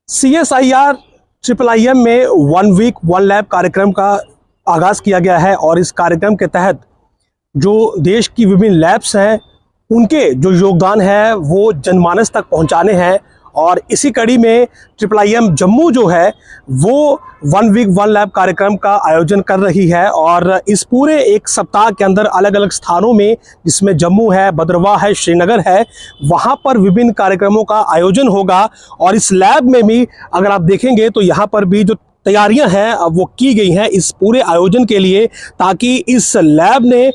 CSIR IIIM में 1 week 1 lab कार्यक्रम का आगाज़ किया गया है और इस कार्यक्रम के तहत जो देश की विभिन्न लैब्स हैं उनके जो योगदान है वो जनमानस तक पहुंचाने हैं। और इसी कड़ी में IIIM जम्मू जो है वो 1 वीक 1 लैब कार्यक्रम का आयोजन कर रही है और इस पूरे एक सप्ताह के अंदर अलग अलग स्थानों में, जिसमें जम्मू है, भद्रवाह है, श्रीनगर है, वहाँ पर विभिन्न कार्यक्रमों का आयोजन होगा। और इस लैब में भी अगर आप देखेंगे तो यहाँ पर भी जो तैयारियां हैं वो की गई हैं इस पूरे आयोजन के लिए, ताकि इस लैब ने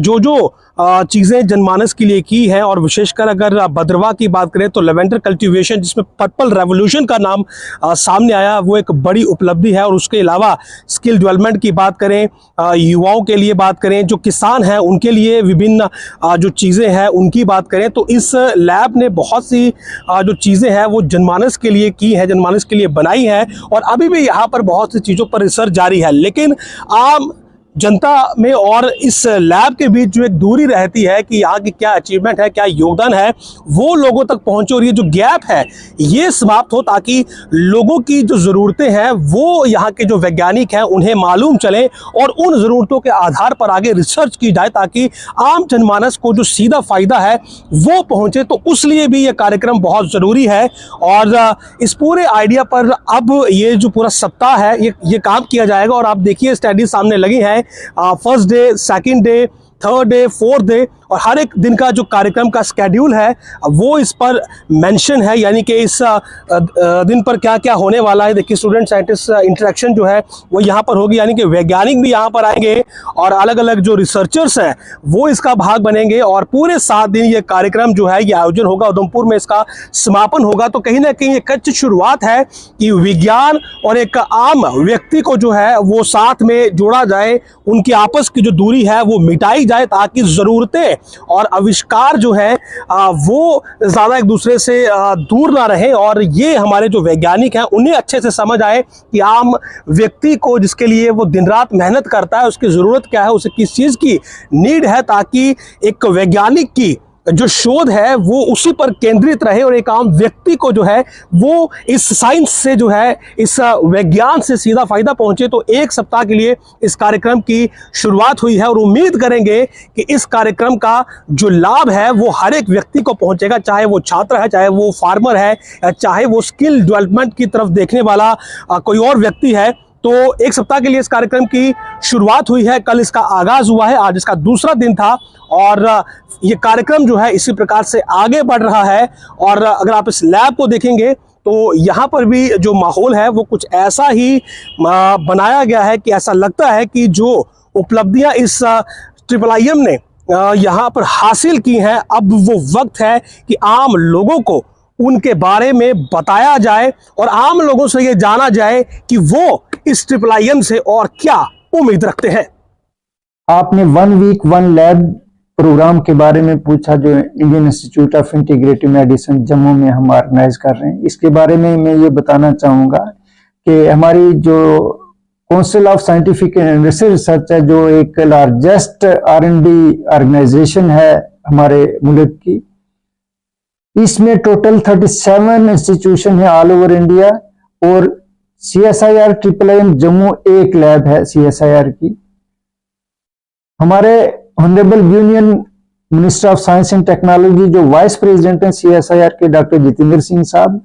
जो चीज़ें जनमानस के लिए की हैं, और विशेषकर अगर भद्रवाह की बात करें तो लेवेंडर कल्टीवेशन, जिसमें पर्पल रेवोल्यूशन का नाम सामने आया, वो एक बड़ी उपलब्धि है। और उसके अलावा स्किल डेवलपमेंट की बात करें, युवाओं के लिए बात करें, जो किसान हैं उनके लिए विभिन्न जो चीज़ें हैं उनकी बात करें, तो इस लैब ने बहुत सी जो चीज़ें हैं वो जनमानस के लिए की हैं, जनमानस के लिए बनाई हैं। और अभी भी यहाँ पर बहुत सी चीज़ों पर रिसर्च जारी है, लेकिन आम जनता में और इस लैब के बीच जो एक दूरी रहती है कि यहाँ की क्या अचीवमेंट है, क्या योगदान है, वो लोगों तक पहुँचे और ये जो गैप है ये समाप्त हो, ताकि लोगों की जो ज़रूरतें हैं वो यहाँ के जो वैज्ञानिक हैं उन्हें मालूम चले और उन ज़रूरतों के आधार पर आगे रिसर्च की जाए, ताकि आम जनमानस को जो सीधा फ़ायदा है वो पहुँचे। तो उस लिए भी ये कार्यक्रम बहुत ज़रूरी है। और इस पूरे आइडिया पर अब ये जो पूरा सप्ताह है ये काम किया जाएगा। और आप देखिए स्टडी सामने लगी है, first day, second day, third day, fourth day, और हर एक दिन का जो कार्यक्रम का स्केड्यूल है वो इस पर मेंशन है, यानी कि इस दिन पर क्या क्या होने वाला है। देखिए स्टूडेंट साइंटिस्ट इंटरेक्शन जो है वो यहाँ पर होगी, यानी कि वैज्ञानिक भी यहाँ पर आएंगे और अलग अलग जो रिसर्चर्स हैं वो इसका भाग बनेंगे। और पूरे 7 दिन ये कार्यक्रम जो है ये आयोजन होगा, उधमपुर में इसका समापन होगा। तो कहीं ना कहीं एक अच्छी शुरुआत है कि विज्ञान और एक आम व्यक्ति को जो है वो साथ में जोड़ा जाए, उनकी आपस की जो दूरी है वो मिटाई जाए, ताकि ज़रूरतें और आविष्कार जो है वो ज़्यादा एक दूसरे से दूर ना रहे। और ये हमारे जो वैज्ञानिक हैं उन्हें अच्छे से समझ आए कि आम व्यक्ति को, जिसके लिए वो दिन रात मेहनत करता है, उसकी ज़रूरत क्या है, उसे किस चीज़ की नीड है, ताकि एक वैज्ञानिक की जो शोध है वो उसी पर केंद्रित रहे और एक आम व्यक्ति को जो है वो इस साइंस से जो है इस विज्ञान से सीधा फायदा पहुंचे। तो एक सप्ताह के लिए इस कार्यक्रम की शुरुआत हुई है और उम्मीद करेंगे कि इस कार्यक्रम का जो लाभ है वो हर एक व्यक्ति को पहुंचेगा, चाहे वो छात्र है, चाहे वो फार्मर है, चाहे वो स्किल डेवलपमेंट की तरफ देखने वाला कोई और व्यक्ति है। तो एक सप्ताह के लिए इस कार्यक्रम की शुरुआत हुई है, कल इसका आगाज हुआ है, आज इसका दूसरा दिन था और ये कार्यक्रम जो है इसी प्रकार से आगे बढ़ रहा है। और अगर आप इस लैब को देखेंगे तो यहाँ पर भी जो माहौल है वो कुछ ऐसा ही बनाया गया है कि ऐसा लगता है कि जो उपलब्धियाँ इस IIIM ने यहाँ पर हासिल की हैं, अब वो वक्त है कि आम लोगों को उनके बारे में बताया जाए और आम लोगों से ये जाना जाए कि वो इस IIIM से और क्या उम्मीद रखते हैं। आपने 1 वीक 1 लैब प्रोग्राम के बारे में पूछा, जो Indian institute of integrative medicine Jammu में हम ऑर्गेनाइज कर रहे हैं। इसके बारे में मैं ये बताना चाहूँगा कि हमारी जो council of scientific and research है, जो एक लार्जेस्ट R&D ऑर्गेनाइजेशन है हमारे मुल्क की, इसमें टोटल 37 इंस्टीट्यूशन है ऑल ओवर इंडिया और CSIR IIIM जम्मू एक लैब है CSIR की। हमारे honourable union minister of science and technology, जो वाइस प्रेसिडेंट हैं CSIR के, डॉक्टर जितेंद्र सिंह साहब,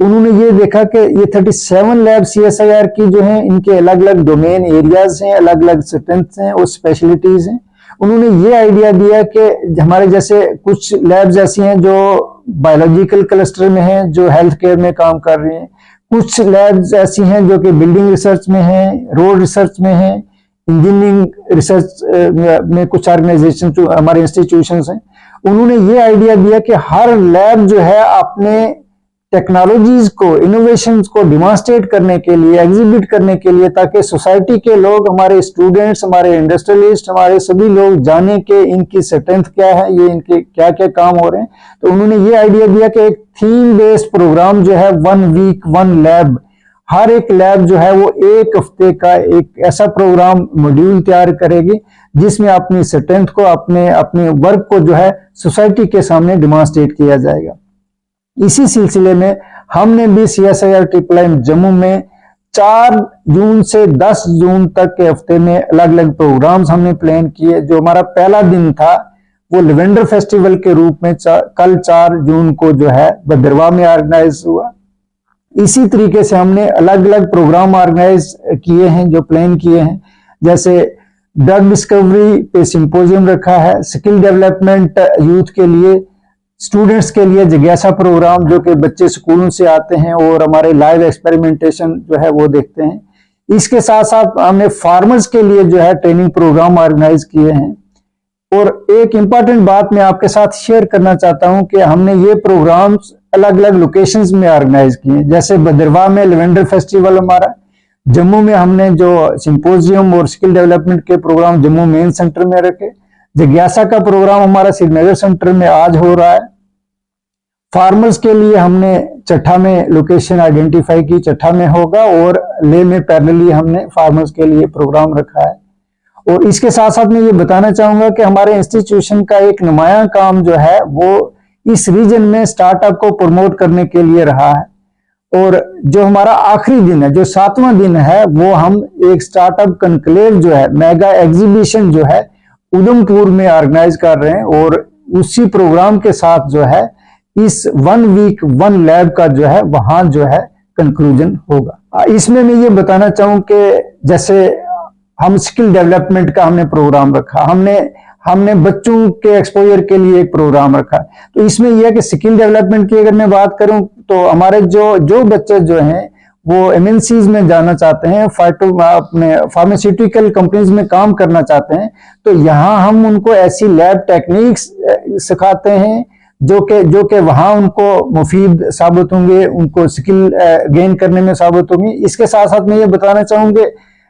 उन्होंने ये देखा कि ये 37 लैब CSIR की जो हैं इनके अलग अलग डोमेन एरियाज हैं, अलग अलग स्ट्रेंथ्स हैं और स्पेशलिटीज हैं। उन्होंने ये आइडिया दिया कि हमारे जैसे कुछ लैब्स ऐसी हैं जो बायोलॉजिकल क्लस्टर में हैं, जो हेल्थ केयर में काम कर रही हैं, कुछ लैब्स ऐसी हैं जो कि बिल्डिंग रिसर्च में हैं, रोड रिसर्च में हैं, इंजीनियरिंग रिसर्च में कुछ ऑर्गेनाइजेशन जो हमारे इंस्टीट्यूशंस हैं। उन्होंने ये आइडिया दिया कि हर लैब जो है अपने टेक्नोलॉजीज को, इनोवेशंस को डिमॉन्स्ट्रेट करने के लिए, एग्जिबिट करने के लिए, ताकि सोसाइटी के लोग, हमारे स्टूडेंट्स, हमारे इंडस्ट्रियलिस्ट, हमारे सभी लोग जाने कि इनकी स्ट्रेंथ क्या है, ये इनके क्या क्या काम हो रहे हैं। तो उन्होंने ये आइडिया दिया कि एक थीम बेस्ड प्रोग्राम जो है 1 वीक 1 लैब, हर एक लैब जो है वो एक हफ्ते का एक ऐसा प्रोग्राम मॉड्यूल तैयार करेगी जिसमें अपनी स्ट्रेंथ को, अपने वर्क को जो है सोसाइटी के सामने डिमॉन्स्ट्रेट किया जाएगा। इसी सिलसिले में हमने भी CSIR ट्रिपल जम्मू में 4 जून से 10 जून तक के हफ्ते में अलग अलग प्रोग्राम्स हमने प्लान किए। जो हमारा पहला दिन था वो लेवेंडर फेस्टिवल के रूप में कल 4 जून को जो है भद्रवाह में ऑर्गेनाइज हुआ। इसी तरीके से हमने अलग अलग प्रोग्राम ऑर्गेनाइज किए हैं, जो प्लान किए हैं, जैसे ड्रग डिस्कवरी पे सिंपोजियम रखा है, स्किल डेवलपमेंट यूथ के लिए, स्टूडेंट्स के लिए जिज्ञासा प्रोग्राम, जो कि बच्चे स्कूलों से आते हैं और हमारे लाइव एक्सपेरिमेंटेशन जो है वो देखते हैं। इसके साथ साथ हमने फार्मर्स के लिए जो है ट्रेनिंग प्रोग्राम ऑर्गेनाइज किए हैं। और एक इंपॉर्टेंट बात मैं आपके साथ शेयर करना चाहता हूं कि हमने ये प्रोग्राम्स अलग अलग लोकेशंस में ऑर्गेनाइज किए, जैसे भद्रवाह में लेवेंडर फेस्टिवल हमारा, जम्मू में हमने जो सिंपोजियम और स्किल डेवलपमेंट के प्रोग्राम जम्मू मेन सेंटर में रखे, जिज्ञासा का प्रोग्राम हमारा श्रीनगर सेंटर में आज हो रहा है। फार्मर्स के लिए हमने चट्ठा में लोकेशन आइडेंटिफाई की, चट्ठा में होगा, और लेह में पैरेलली हमने फार्मर्स के लिए प्रोग्राम रखा है। और इसके साथ साथ मैं ये बताना चाहूंगा कि हमारे इंस्टीट्यूशन का एक नुमाया काम जो है वो इस रीजन में स्टार्टअप को प्रमोट करने के लिए रहा है। और जो हमारा आखिरी दिन है, जो 7वां दिन है, वो हम एक स्टार्टअप कॉन्क्लेव जो है, मेगा एग्जीबिशन जो है उधमपुर में ऑर्गेनाइज कर रहे हैं। और उसी प्रोग्राम के साथ जो है इस 1 वीक 1 लैब का जो है वहां जो है कंक्लूजन होगा। इसमें मैं ये बताना चाहूं कि जैसे हम स्किल डेवलपमेंट का हमने प्रोग्राम रखा, हमने बच्चों के एक्सपोजर के लिए एक प्रोग्राम रखा। तो इसमें यह है कि स्किल डेवलपमेंट की अगर मैं बात करूं तो हमारे जो बच्चे जो हैं वो MNCs में जाना चाहते हैं, अपने फार्मास्यूटिकल कंपनीज में काम करना चाहते हैं, तो यहाँ हम उनको ऐसी लैब टेक्निक्स सिखाते हैं जो कि वहां उनको मुफीद साबित होंगे, उनको स्किल गेन करने में साबित होंगे। इसके साथ साथ मैं ये बताना चाहूंगा,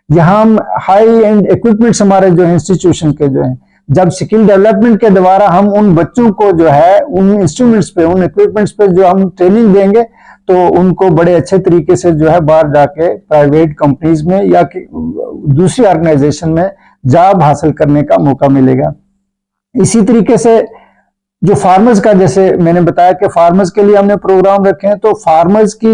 यहाँ हम हाई एंड इक्विपमेंट्स हमारे जो इंस्टीट्यूशन के जो हैं, जब स्किल डेवलपमेंट के द्वारा हम उन बच्चों को जो है उन इंस्ट्रूमेंट्स पे, उन इक्विपमेंट्स पे जो हम ट्रेनिंग देंगे, तो उनको बड़े अच्छे तरीके से जो है बाहर जाके प्राइवेट कंपनीज में या दूसरी ऑर्गेनाइजेशन में जॉब हासिल करने का मौका मिलेगा। इसी तरीके से जो फार्मर्स का, जैसे मैंने बताया कि फार्मर्स के लिए हमने प्रोग्राम रखे हैं, तो फार्मर्स की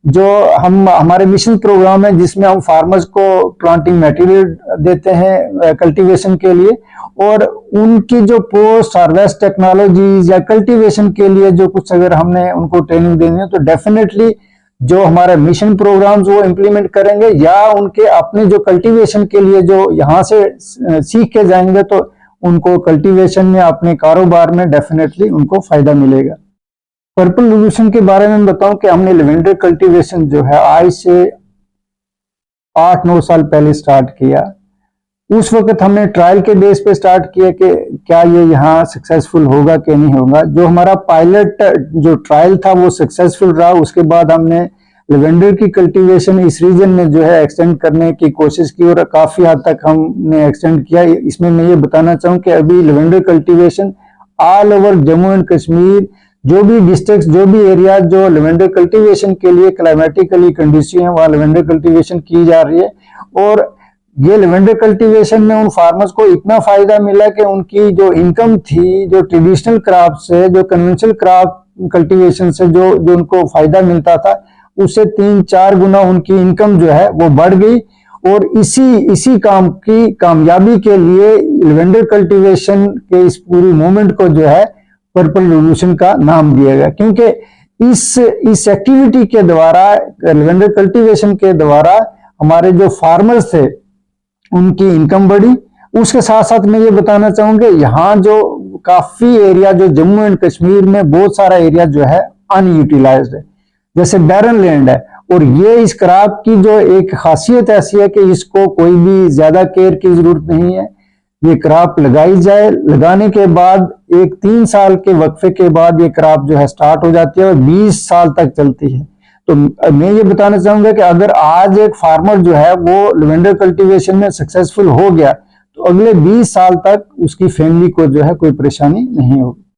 जो हमारे मिशन प्रोग्राम है, जिसमें हम फार्मर्स को प्लांटिंग मटेरियल देते हैं कल्टीवेशन के लिए, और उनकी जो पोस्ट हार्वेस्ट टेक्नोलॉजीज या कल्टीवेशन के लिए जो कुछ अगर हमने उनको ट्रेनिंग देनी है, तो डेफिनेटली जो हमारे मिशन प्रोग्राम्स वो इम्प्लीमेंट करेंगे, या उनके अपने जो कल्टीवेशन के लिए जो यहाँ से सीख के जाएंगे, तो उनको कल्टीवेशन में अपने कारोबार में डेफिनेटली उनको फायदा मिलेगा। पर्पल रिवॉल्यूशन के बारे में बताऊं कि हमने लेवेंडर कल्टीवेशन जो है आज से 8-9 साल पहले स्टार्ट किया। उस वक्त हमने ट्रायल के बेस पे स्टार्ट किया कि क्या ये यहाँ सक्सेसफुल होगा कि नहीं होगा। जो हमारा पायलट जो ट्रायल था वो सक्सेसफुल रहा। उसके बाद हमने लेवेंडर की कल्टीवेशन इस रीजन में जो है एक्सटेंड करने की कोशिश की और काफी हद तक हमने एक्सटेंड किया। इसमें मैं ये बताना चाहूँ कि अभी lavender cultivation all over Jammu and Kashmir, जो भी डिस्ट्रिक्ट, जो भी एरिया जो लेवेंडर कल्टीवेशन के लिए क्लाइमेटिकली कंडीशन है, वहां लेवेंडर कल्टीवेशन की जा रही है। और ये लेवेंडर कल्टीवेशन में उन फार्मर्स को इतना फायदा मिला कि उनकी जो इनकम थी, जो ट्रेडिशनल क्रॉप से, जो कन्वेंशनल क्रॉप कल्टीवेशन से जो उनको फायदा मिलता था, उससे 3-4 गुना उनकी इनकम जो है वो बढ़ गई। और इसी काम की कामयाबी के लिए लेवेंडर कल्टीवेशन के इस पूरी मूवमेंट को जो है पर्पल रिवॉल्यूशन का नाम दिया गया, क्योंकि इस एक्टिविटी के द्वारा, लेवेंडर कल्टीवेशन के द्वारा हमारे जो फार्मर्स थे उनकी इनकम बढ़ी। उसके साथ साथ मैं ये बताना चाहूंगा, यहाँ जो काफी एरिया जो जम्मू एंड कश्मीर में बहुत सारा एरिया जो है अनयूटिलाइज्ड है, जैसे बैरन लैंड है। और ये इस क्रॉप की जो एक खासियत ऐसी है कि इसको कोई भी ज्यादा केयर की जरूरत नहीं है। ये क्रॉप लगाई जाए, लगाने के बाद एक 3 साल के वक्फे के बाद ये क्रॉप जो है स्टार्ट हो जाती है और 20 साल तक चलती है। तो मैं ये बताना चाहूंगा कि अगर आज एक फार्मर जो है वो लेवेंडर कल्टीवेशन में सक्सेसफुल हो गया, तो अगले 20 साल तक उसकी फैमिली को जो है कोई परेशानी नहीं होगी।